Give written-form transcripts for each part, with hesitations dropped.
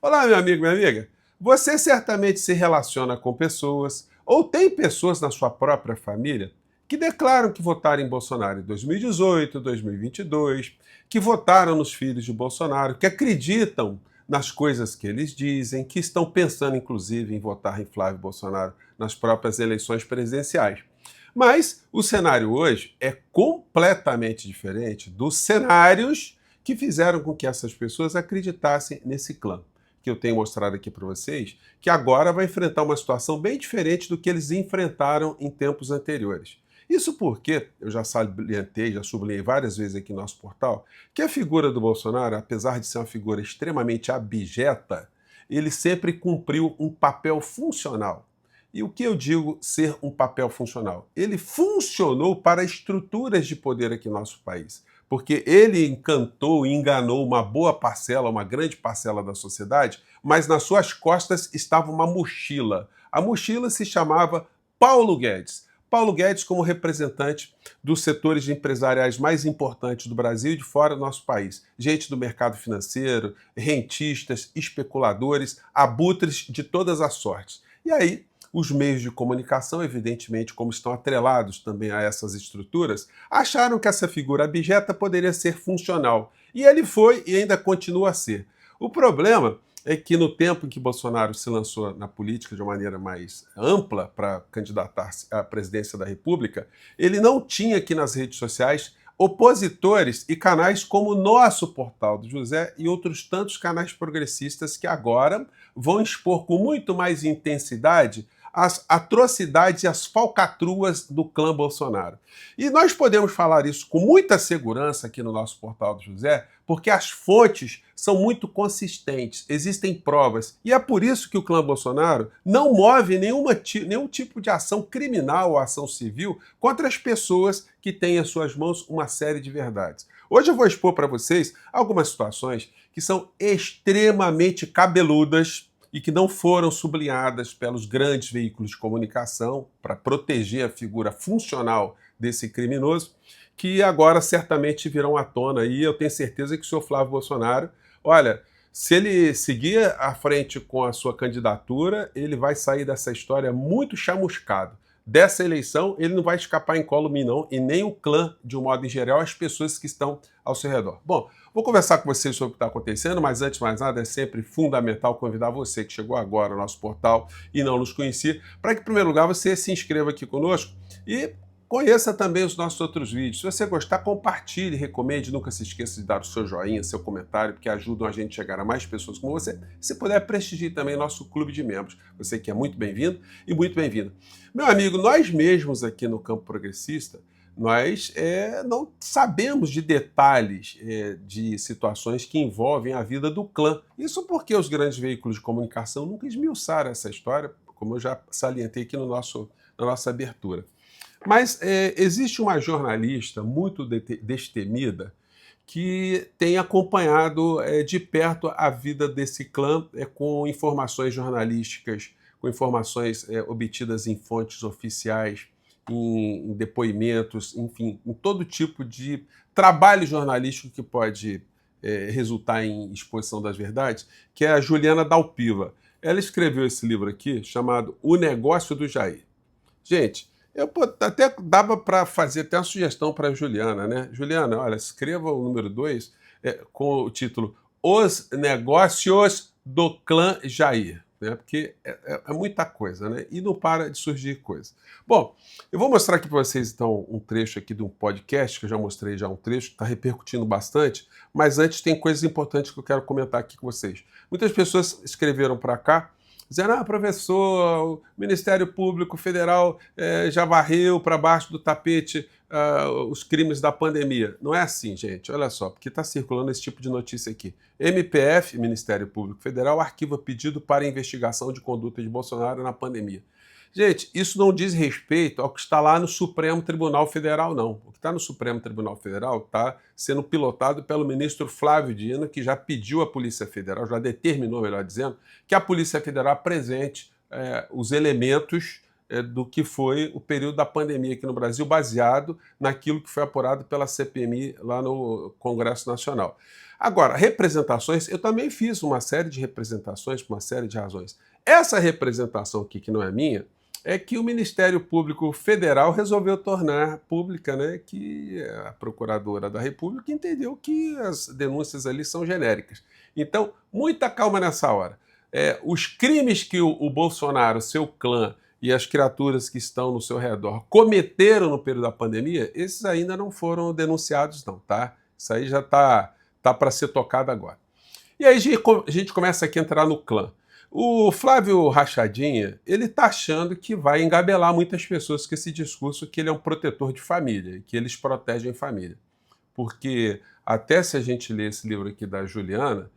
Olá, meu amigo, minha amiga. Você certamente se relaciona com pessoas ou tem pessoas na sua própria família que declaram que votaram em Bolsonaro em 2018, 2022, que votaram nos filhos de Bolsonaro, que acreditam nas coisas que eles dizem, que estão pensando inclusive em votar em Flávio Bolsonaro nas próprias eleições presidenciais. Mas o cenário hoje é completamente diferente dos cenários que fizeram com que essas pessoas acreditassem nesse clã que eu tenho mostrado aqui para vocês, que agora vai enfrentar uma situação bem diferente do que eles enfrentaram em tempos anteriores. Isso porque, eu já salientei, já sublinhei várias vezes aqui no nosso portal, que a figura do Bolsonaro, apesar de ser uma figura extremamente abjeta, ele sempre cumpriu um papel funcional. E o que eu digo ser um papel funcional? Ele funcionou para estruturas de poder aqui no nosso país, porque ele encantou e enganou uma boa parcela, uma grande parcela da sociedade, mas nas suas costas estava uma mochila. A mochila se chamava Paulo Guedes. Paulo Guedes como representante dos setores empresariais mais importantes do Brasil e de fora do nosso país. Gente do mercado financeiro, rentistas, especuladores, abutres de todas as sortes. E aí, os meios de comunicação, evidentemente, como estão atrelados também a essas estruturas, acharam que essa figura abjeta poderia ser funcional. E ele foi e ainda continua a ser. O problema é que no tempo em que Bolsonaro se lançou na política de uma maneira mais ampla para candidatar-se à presidência da República, ele não tinha aqui nas redes sociais opositores e canais como o nosso Portal do José e outros tantos canais progressistas que agora vão expor com muito mais intensidade as atrocidades e as falcatruas do clã Bolsonaro. E nós podemos falar isso com muita segurança aqui no nosso Portal do José, porque as fontes são muito consistentes, existem provas. E é por isso que o clã Bolsonaro não move nenhum tipo de ação criminal ou ação civil contra as pessoas que têm em suas mãos uma série de verdades. Hoje eu vou expor para vocês algumas situações que são extremamente cabeludas e que não foram sublinhadas pelos grandes veículos de comunicação para proteger a figura funcional desse criminoso, que agora certamente virão à tona. E eu tenho certeza que o senhor Flávio Bolsonaro, olha, se ele seguir à frente com a sua candidatura, ele vai sair dessa história muito chamuscado. Dessa eleição, ele não vai escapar incólume, não, e nem o clã, de um modo em geral, as pessoas que estão ao seu redor. Bom, vou conversar com vocês sobre o que está acontecendo, mas antes de mais nada, é sempre fundamental convidar você que chegou agora ao nosso portal e não nos conhecia, para que, em primeiro lugar, você se inscreva aqui conosco e conheça também os nossos outros vídeos. Se você gostar, compartilhe, recomende. Nunca se esqueça de dar o seu joinha, seu comentário, porque ajudam a gente a chegar a mais pessoas como você. Se puder, prestigie também nosso clube de membros. Você que é muito bem-vindo e muito bem-vinda. Meu amigo, nós mesmos aqui no campo progressista, nós não sabemos de detalhes de situações que envolvem a vida do clã. Isso porque os grandes veículos de comunicação nunca esmiuçaram essa história, como eu já salientei aqui na nossa abertura. Mas existe uma jornalista muito destemida que tem acompanhado de perto a vida desse clã com informações jornalísticas, com informações obtidas em fontes oficiais, em depoimentos, enfim, em todo tipo de trabalho jornalístico que pode resultar em exposição das verdades, que é a Juliana Dalpiva. Ela escreveu esse livro aqui chamado O Negócio do Jair. Gente, até dava para fazer até uma sugestão para a Juliana, né? Juliana, olha, escreva o número 2 com o título Os Negócios do Clã Jair, né? Porque é muita coisa, né? E não para de surgir coisa. Bom, eu vou mostrar aqui para vocês, então, um trecho aqui de um podcast, que eu já mostrei já um trecho, que está repercutindo bastante, mas antes tem coisas importantes que eu quero comentar aqui com vocês. Muitas pessoas escreveram para cá, dizendo, professor, o Ministério Público Federal já varreu para baixo do tapete os crimes da pandemia. Não é assim, gente, olha só, porque está circulando esse tipo de notícia aqui. MPF, Ministério Público Federal, arquiva pedido para investigação de conduta de Bolsonaro na pandemia. Gente, isso não diz respeito ao que está lá no Supremo Tribunal Federal, não. O que está no Supremo Tribunal Federal está sendo pilotado pelo ministro Flávio Dino, que já pediu à Polícia Federal, já determinou, melhor dizendo, que a Polícia Federal apresente os elementos do que foi o período da pandemia aqui no Brasil, baseado naquilo que foi apurado pela CPMI lá no Congresso Nacional. Agora, representações, eu também fiz uma série de representações por uma série de razões. Essa representação aqui, que não é minha, é que o Ministério Público Federal resolveu tornar pública, né, que a Procuradora da República entendeu que as denúncias ali são genéricas. Então, muita calma nessa hora. Os crimes que o Bolsonaro, seu clã e as criaturas que estão no seu redor cometeram no período da pandemia, esses ainda não foram denunciados não, tá? Isso aí já está para ser tocado agora. E aí a gente começa aqui a entrar no clã. O Flávio Rachadinha, ele está achando que vai engabelar muitas pessoas com esse discurso que ele é um protetor de família, que eles protegem família. Porque até se a gente ler esse livro aqui da Juliana,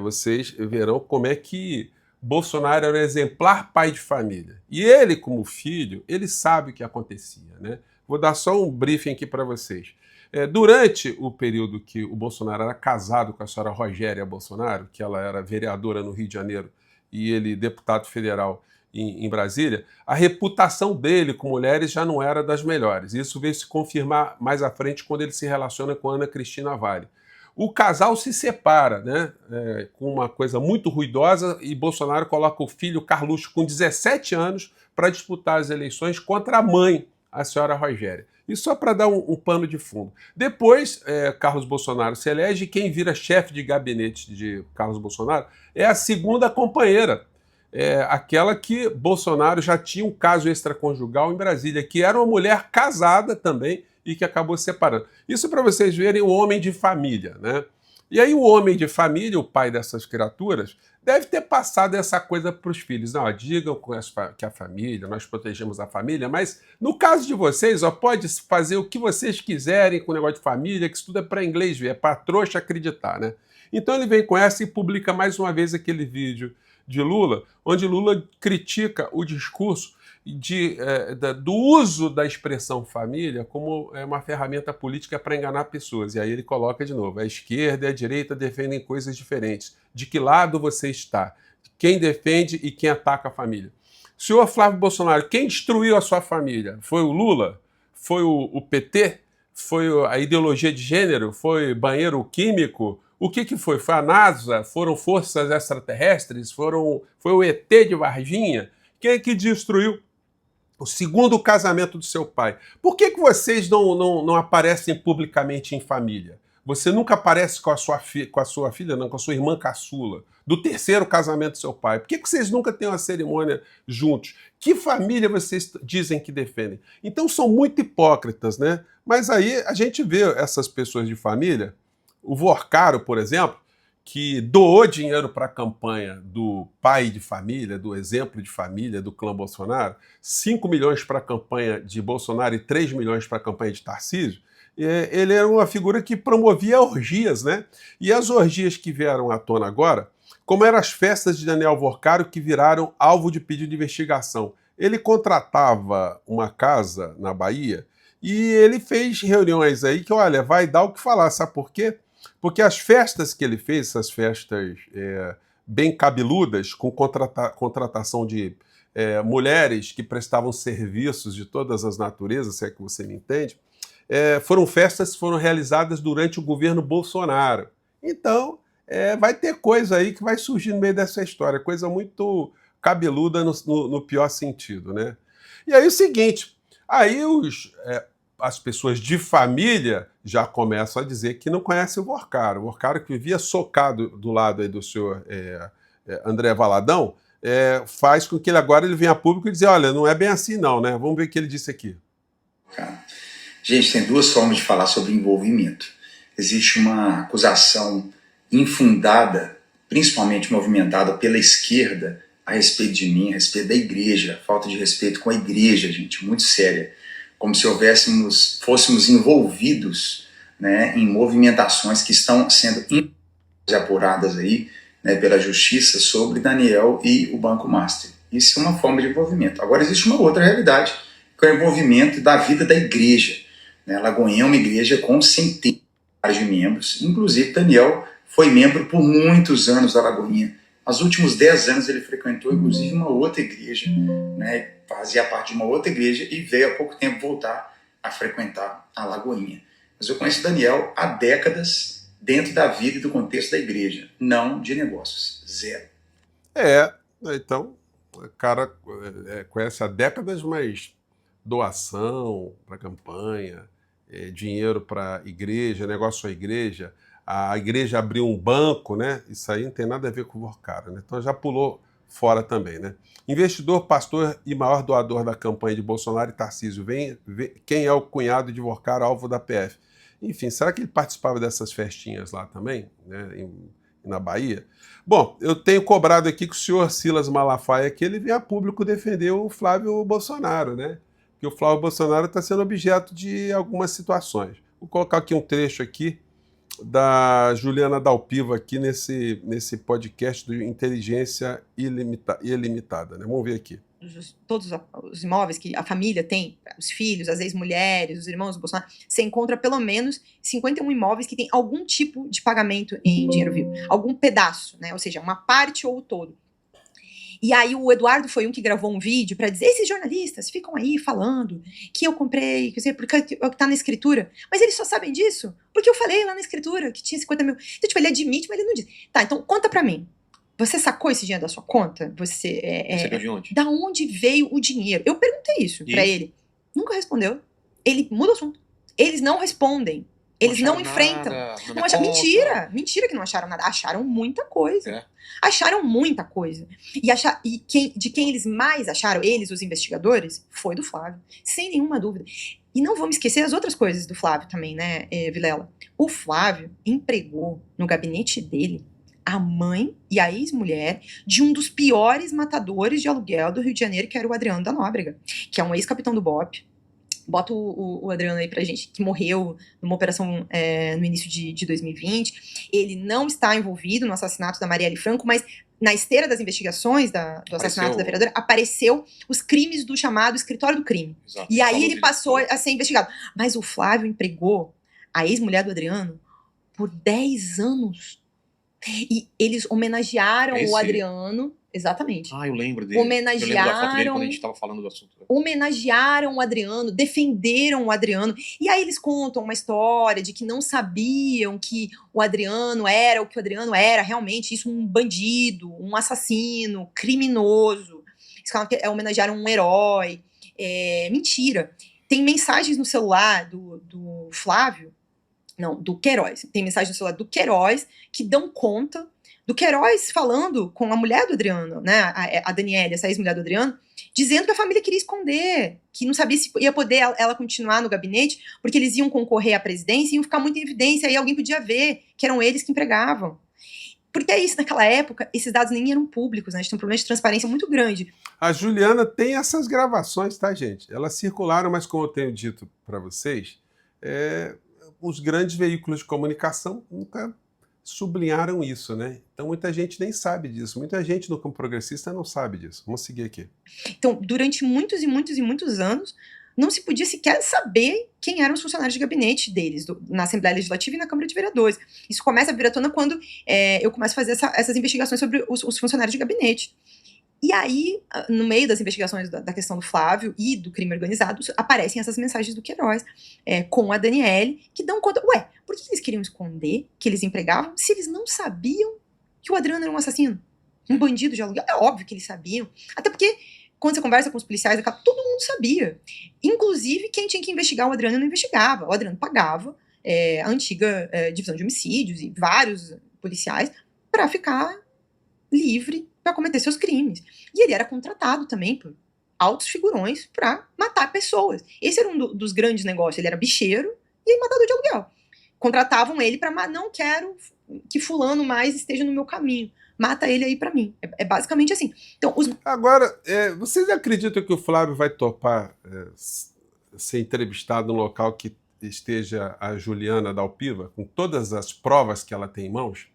vocês verão como é que Bolsonaro era um exemplar pai de família. E ele, como filho, ele sabe o que acontecia, né? Vou dar só um briefing aqui para vocês. Durante o período que o Bolsonaro era casado com a senhora Rogéria Bolsonaro, que ela era vereadora no Rio de Janeiro e ele deputado federal em Brasília, a reputação dele com mulheres já não era das melhores. Isso veio se confirmar mais à frente quando ele se relaciona com Ana Cristina Vale. O casal se separa, né, com uma coisa muito ruidosa, e Bolsonaro coloca o filho Carluxo com 17 anos para disputar as eleições contra a mãe, a senhora Rogéria. E só para dar um pano de fundo. Depois, Carlos Bolsonaro se elege e quem vira chefe de gabinete de Carlos Bolsonaro é a segunda companheira, aquela que Bolsonaro já tinha um caso extraconjugal em Brasília, que era uma mulher casada também e que acabou se separando. Isso para vocês verem o homem de família, né? E aí o homem de família, o pai dessas criaturas, deve ter passado essa coisa para os filhos. Não, digam que a família, nós protegemos a família, mas no caso de vocês, pode fazer o que vocês quiserem com o negócio de família, que isso tudo é para inglês ver, é para trouxa acreditar, né? Então ele vem com essa e publica mais uma vez aquele vídeo de Lula, onde Lula critica o discurso do uso da expressão família como uma ferramenta política para enganar pessoas. E aí ele coloca de novo, a esquerda e a direita defendem coisas diferentes. De que lado você está? Quem defende e quem ataca a família? Senhor Flávio Bolsonaro, quem destruiu a sua família? Foi o Lula? Foi o PT? Foi a ideologia de gênero? Foi banheiro químico? O que foi? Foi a NASA? Foram forças extraterrestres? Foi o ET de Varginha? Quem é que destruiu o segundo casamento do seu pai? Por que vocês não aparecem publicamente em família? Você nunca aparece com a sua filha, não, com a sua irmã caçula, do terceiro casamento do seu pai. Por que vocês nunca têm uma cerimônia juntos? Que família vocês dizem que defendem? Então são muito hipócritas, né? Mas aí a gente vê essas pessoas de família, o Vorcaro, por exemplo, que doou dinheiro para a campanha do pai de família, do exemplo de família do clã Bolsonaro, 5 milhões para a campanha de Bolsonaro e 3 milhões para a campanha de Tarcísio. Ele era uma figura que promovia orgias, né? E as orgias que vieram à tona agora, como eram as festas de Daniel Vorcaro que viraram alvo de pedido de investigação. Ele contratava uma casa na Bahia e ele fez reuniões aí que, olha, vai dar o que falar, sabe por quê? Porque as festas que ele fez, essas festas bem cabeludas, com contratação de mulheres que prestavam serviços de todas as naturezas, se é que você me entende, foram festas que foram realizadas durante o governo Bolsonaro. Então, vai ter coisa aí que vai surgir no meio dessa história, coisa muito cabeluda no pior sentido, né? E aí o seguinte, aí as pessoas de família já começam a dizer que não conhecem o Vorcaro. O Vorcaro que vivia socado do lado aí do senhor André Valadão, faz com que ele venha a público e dizer, olha, não é bem assim não, né? Vamos ver o que ele disse aqui. Gente, tem duas formas de falar sobre envolvimento. Existe uma acusação infundada, principalmente movimentada pela esquerda, a respeito de mim, a respeito da igreja, falta de respeito com a igreja, gente, muito séria. Como se fôssemos envolvidos, né, em movimentações que estão sendo apuradas aí, né, pela justiça sobre Daniel e o Banco Master. Isso é uma forma de envolvimento. Agora existe uma outra realidade, que é o envolvimento da vida da igreja. Né? Lagoinha é uma igreja com centenas de membros, inclusive Daniel foi membro por muitos anos da Lagoinha, Nos últimos 10 anos ele frequentou inclusive uma outra igreja, né, fazia parte de uma outra igreja e veio há pouco tempo voltar a frequentar a Lagoinha. Mas eu conheço Daniel há décadas dentro da vida e do contexto da igreja, não de negócios, zero. Então, o cara conhece há décadas, mas doação para campanha, dinheiro para igreja, negócio à igreja, a igreja abriu um banco, né? Isso aí não tem nada a ver com o Vorcara, né? Então já pulou fora também, né? Investidor, pastor e maior doador da campanha de Bolsonaro e Tarcísio. Quem é o cunhado de Vorcara, alvo da PF? Enfim, será que ele participava dessas festinhas lá também, né? Na Bahia? Bom, eu tenho cobrado aqui que o senhor Silas Malafaia que ele venha a público defender o Flávio Bolsonaro, né? Que o Flávio Bolsonaro está sendo objeto de algumas situações. Vou colocar aqui um trecho aqui da Juliana Dalpiva aqui nesse podcast do Inteligência Ilimitada, né? Vamos ver aqui. Todos os imóveis que a família tem, os filhos, as ex-mulheres, os irmãos do Bolsonaro, você encontra pelo menos 51 imóveis que tem algum tipo de pagamento em dinheiro vivo, algum pedaço, né? Ou seja, uma parte ou o todo. E aí o Eduardo foi um que gravou um vídeo para dizer, esses jornalistas ficam aí falando que eu comprei, porque tá na escritura, mas eles só sabem disso porque eu falei lá na escritura que tinha 50 mil. Então, tipo, ele admite, mas ele não diz. Tá, então conta pra mim. Você sacou esse dinheiro da sua conta? Você Recebeu de onde? Da onde veio o dinheiro? Eu perguntei isso pra ele. Nunca respondeu. Ele muda o assunto. Eles não respondem. Eles não enfrentam. Não acharam. Mentira! Mentira que não acharam nada. Acharam muita coisa. Acharam muita coisa. E de quem eles mais acharam, eles, os investigadores, foi do Flávio. Sem nenhuma dúvida. E não vamos esquecer as outras coisas do Flávio também, né, Vilela? O Flávio empregou no gabinete dele a mãe e a ex-mulher de um dos piores matadores de aluguel do Rio de Janeiro, que era o Adriano da Nóbrega, que é um ex-capitão do BOPE. Bota o Adriano aí pra gente, que morreu numa operação no início de 2020. Ele não está envolvido no assassinato da Marielle Franco, mas na esteira das investigações do assassinato da vereadora, apareceu os crimes do chamado escritório do crime. Exato. E aí ele passou a ser investigado. Mas o Flávio empregou a ex-mulher do Adriano por 10 anos. E eles homenagearam o Adriano. Exatamente. Eu lembro dele. Homenagearam, eu lembro da foto dele quando a gente estava falando do assunto. Homenagearam o Adriano, defenderam o Adriano. E aí eles contam uma história de que não sabiam que o Adriano era o que o Adriano era, realmente, isso um bandido, um assassino, criminoso. Eles falam que homenagearam um herói. Mentira. Tem mensagens no celular do Flávio, não, do Queiroz. Tem mensagem no celular do Queiroz que dão conta do Queiroz falando com a mulher do Adriano, né, a Daniela, essa ex-mulher do Adriano, dizendo que a família queria esconder, que não sabia se ia poder ela continuar no gabinete, porque eles iam concorrer à presidência e iam ficar muito em evidência, aí alguém podia ver que eram eles que empregavam. Porque é isso, naquela época, esses dados nem eram públicos, né, a gente tem um problema de transparência muito grande. A Juliana tem essas gravações, tá, gente? Elas circularam, mas como eu tenho dito para vocês, os grandes veículos de comunicação nunca sublinharam isso, né? Então muita gente nem sabe disso. Muita gente no campo progressista não sabe disso. Vamos seguir aqui. Então, durante muitos e muitos e muitos anos, não se podia sequer saber quem eram os funcionários de gabinete deles, na Assembleia Legislativa e na Câmara de Vereadores. Isso começa a vir à tona quando eu começo a fazer essas investigações sobre os funcionários de gabinete. E aí, no meio das investigações da questão do Flávio e do crime organizado, aparecem essas mensagens do Queiroz com a Daniele, que dão conta, por que eles queriam esconder que eles empregavam se eles não sabiam que o Adriano era um assassino? Um bandido de aluguel? É óbvio que eles sabiam. Até porque, quando você conversa com os policiais, todo mundo sabia. Inclusive, quem tinha que investigar o Adriano não investigava. O Adriano pagava a antiga divisão de homicídios e vários policiais para ficar livre para cometer seus crimes. E ele era contratado também por altos figurões para matar pessoas. Esse era um dos grandes negócios. Ele era bicheiro e matador de aluguel. Contratavam ele para não quero que fulano mais esteja no meu caminho. Mata ele aí para mim. É basicamente assim. Então, Agora, vocês acreditam que o Flávio vai topar ser entrevistado num local que esteja a Juliana Dalpiva, com todas as provas que ela tem em mãos?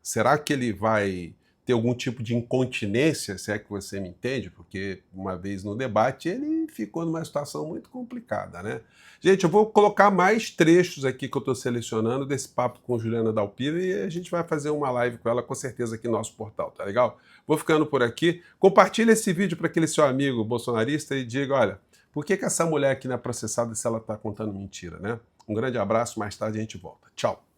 Será que ele vai ter algum tipo de incontinência, se é que você me entende, porque uma vez no debate ele ficou numa situação muito complicada, né? Gente, eu vou colocar mais trechos aqui que eu estou selecionando desse papo com Juliana Dalpiva e a gente vai fazer uma live com ela com certeza aqui no nosso portal, tá legal? Vou ficando por aqui. Compartilha esse vídeo para aquele seu amigo bolsonarista e diga, olha, por que essa mulher aqui não é processada se ela está contando mentira, né? Um grande abraço, mais tarde a gente volta. Tchau!